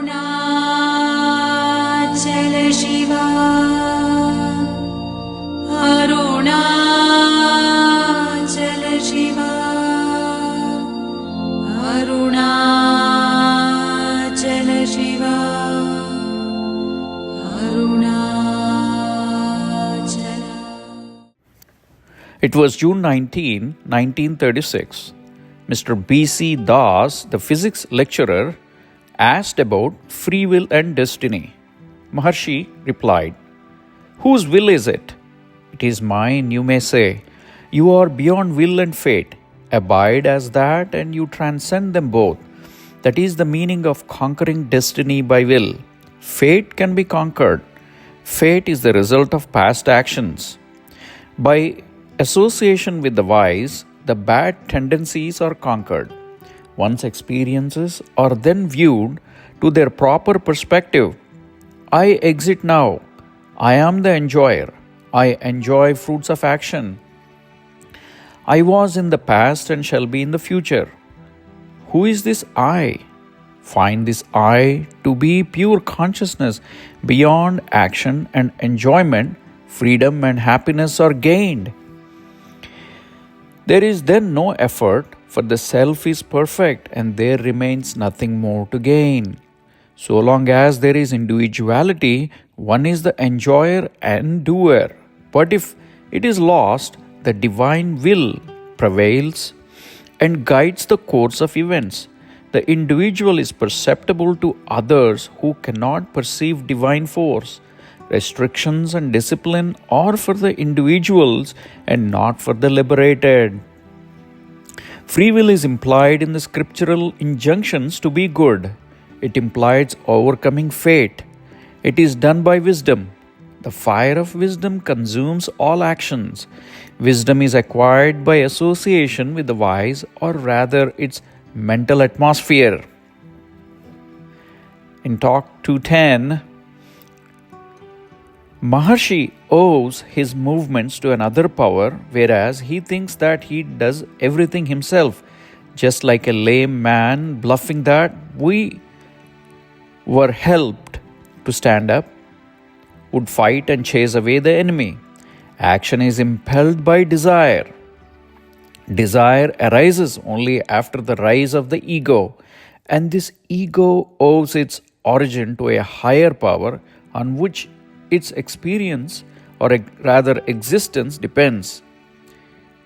Arunachala Shiva, Arunachala Shiva, Arunachala Shiva, Arunachala. It was June 19, 1936. Mr. B.C. Das, the physics lecturer, asked about free will and destiny. Maharshi replied, "Whose will is it? It is mine, you may say. You are beyond will and fate. Abide as that and you transcend them both. That is the meaning of conquering destiny by will. Fate can be conquered. Fate is the result of past actions. By association with the wise, the bad tendencies are conquered. One's experiences are then viewed to their proper perspective. I exit now. I am the enjoyer. I enjoy fruits of action. I was in the past and shall be in the future. Who is this I? Find this I to be pure consciousness. Beyond action and enjoyment, freedom and happiness are gained. There is then no effort, for the self is perfect and there remains nothing more to gain. So long as there is individuality, one is the enjoyer and doer. But if it is lost, the divine will prevails and guides the course of events. The individual is perceptible to others who cannot perceive divine force. Restrictions and discipline are for the individuals and not for the liberated. Free will is implied in the scriptural injunctions to be good. It implies overcoming fate. It is done by wisdom. The fire of wisdom consumes all actions. Wisdom is acquired by association with the wise, or rather its mental atmosphere. In Talk 210, Maharshi owes his movements to another power, whereas he thinks that he does everything himself, just like a lame man bluffing that we were helped to stand up, would fight and chase away the enemy. Action is impelled by desire. Desire arises only after the rise of the ego, and this ego owes its origin to a higher power on which its experience, or rather existence, depends.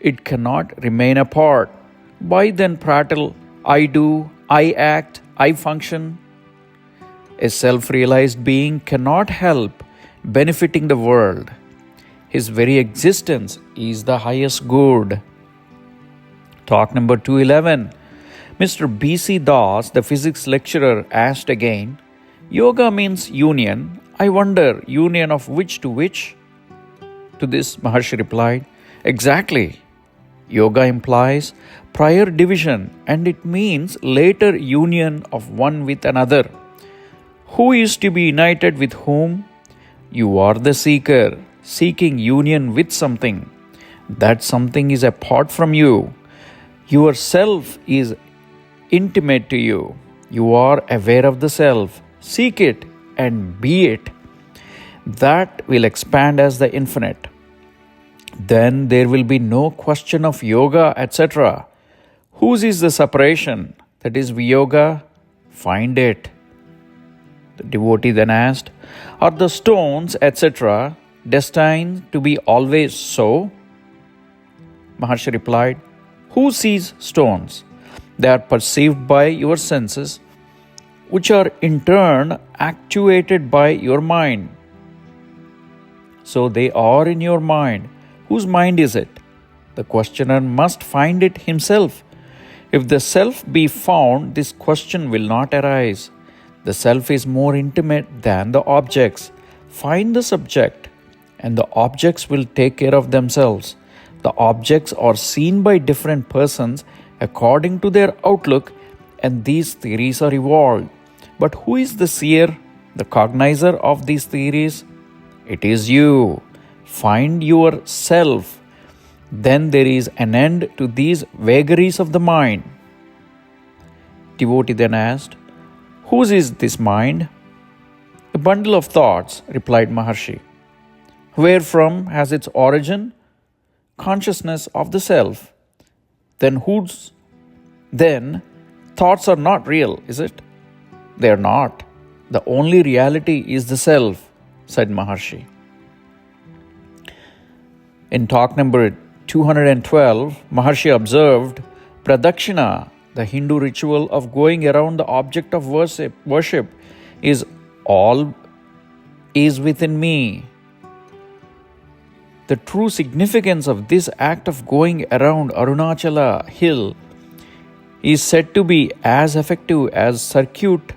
It cannot remain apart. Why then prattle, I do, I act, I function? A self-realized being cannot help benefiting the world. His very existence is the highest good. Talk number 211. Mr. B.C. Das, the physics lecturer, asked again, Yoga means union. I wonder, union of which to which? To this, Maharshi replied, exactly. Yoga implies prior division, and it means later union of one with another. Who is to be united with whom? You are the seeker, seeking union with something. That something is apart from you. Your self is intimate to you. You are aware of the self. Seek it and be it. That will expand as the infinite. Then there will be no question of yoga, etc. Whose is the separation? That is Viyoga. Find it. The devotee then asked, are the stones, etc., destined to be always so? Maharshi replied, who sees stones? They are perceived by your senses, which are in turn actuated by your mind. So they are in your mind. Whose mind is it? The questioner must find it himself. If the self be found, this question will not arise. The self is more intimate than the objects. Find the subject, and the objects will take care of themselves. The objects are seen by different persons according to their outlook, and these theories are evolved. But who is the seer, the cognizer of these theories? It is you. Find yourself. Then there is an end to these vagaries of the mind. Devotee then asked, Whose is this mind? A bundle of thoughts, replied Maharshi. Wherefrom has its origin? Consciousness of the self. Then whose? Then thoughts are not real, is it? They are not. The only reality is the self, said Maharshi. In talk number 212, Maharshi observed Pradakshina, the Hindu ritual of going around the object of worship, is all is within me. The true significance of this act of going around Arunachala hill is said to be as effective as circuit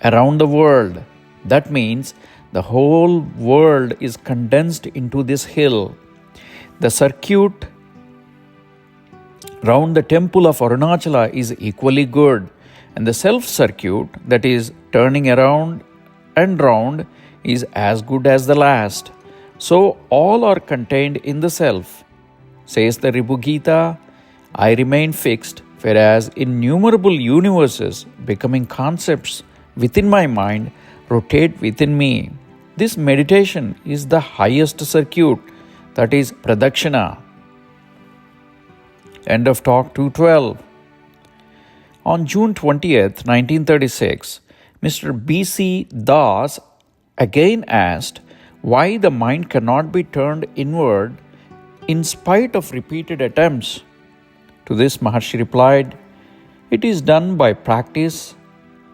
around the world. That means the whole world is condensed into this hill. The circuit round the temple of Arunachala is equally good, and the self-circuit, that is turning around and round, is as good as the last. So all are contained in the self. Says the Ribu Gita, I remain fixed, whereas innumerable universes, becoming concepts within my mind, rotate within me. This meditation is the highest circuit, that is Pradakshina. End of talk 212. On June 20th, 1936, Mr. B.C. Das again asked why the mind cannot be turned inward in spite of repeated attempts. To this, Maharshi replied, it is done by practice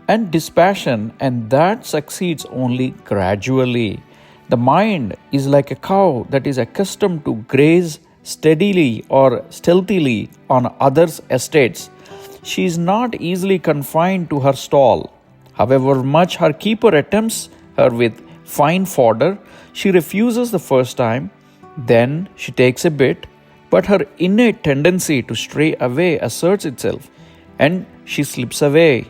and dispassion, and that succeeds only gradually. The mind is like a cow that is accustomed to graze steadily or stealthily on others' estates. She is not easily confined to her stall. However much her keeper attempts her with fine fodder, she refuses the first time, then she takes a bit, but her innate tendency to stray away asserts itself, and she slips away.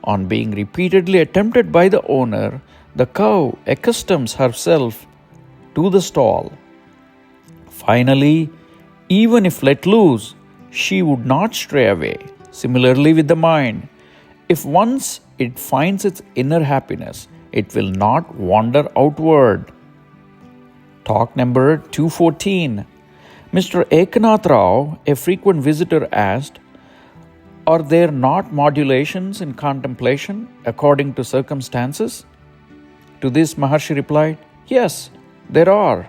On being repeatedly attempted by the owner, the cow accustoms herself to the stall. Finally, even if let loose, she would not stray away. Similarly with the mind, if once it finds its inner happiness, it will not wander outward. Talk number 214. Mr. Ekanath Rao, a frequent visitor, asked, are there not modulations in contemplation according to circumstances? To this, Maharshi replied, yes, there are.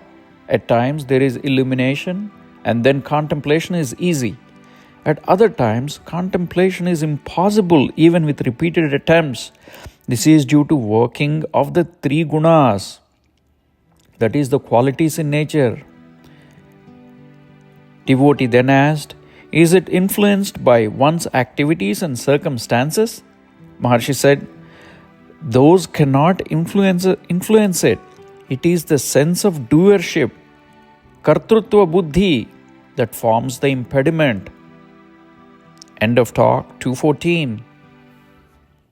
At times there is illumination, and then contemplation is easy. At other times, contemplation is impossible even with repeated attempts. This is due to working of the three gunas, that is, the qualities in nature. Devotee then asked, is it influenced by one's activities and circumstances? Maharshi said, those cannot influence it. It is the sense of doership, kartrutva buddhi, that forms the impediment. End of talk 214.